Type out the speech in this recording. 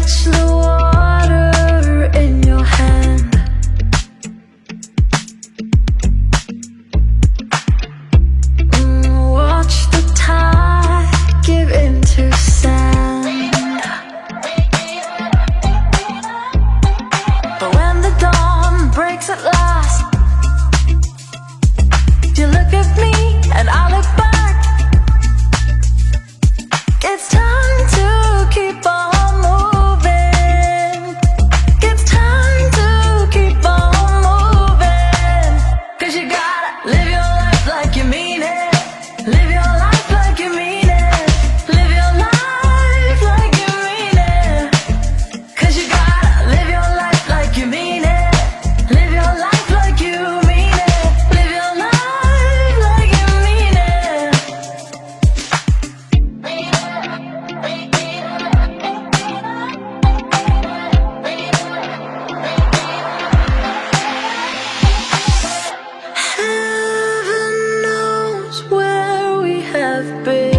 catch the water in your hand. Watch the tide give into sand. But when the dawn breaks at last, you look at me and I look back. It's time to keep on moving. It's time to keep on moving. 'Cause you gotta live your life like you mean it. Live your life like you mean it. Live your life like you mean it. 'Cause you gotta live your life like you mean it. Live your life like you mean it. Live your life like you mean it. Heaven knows where we have been.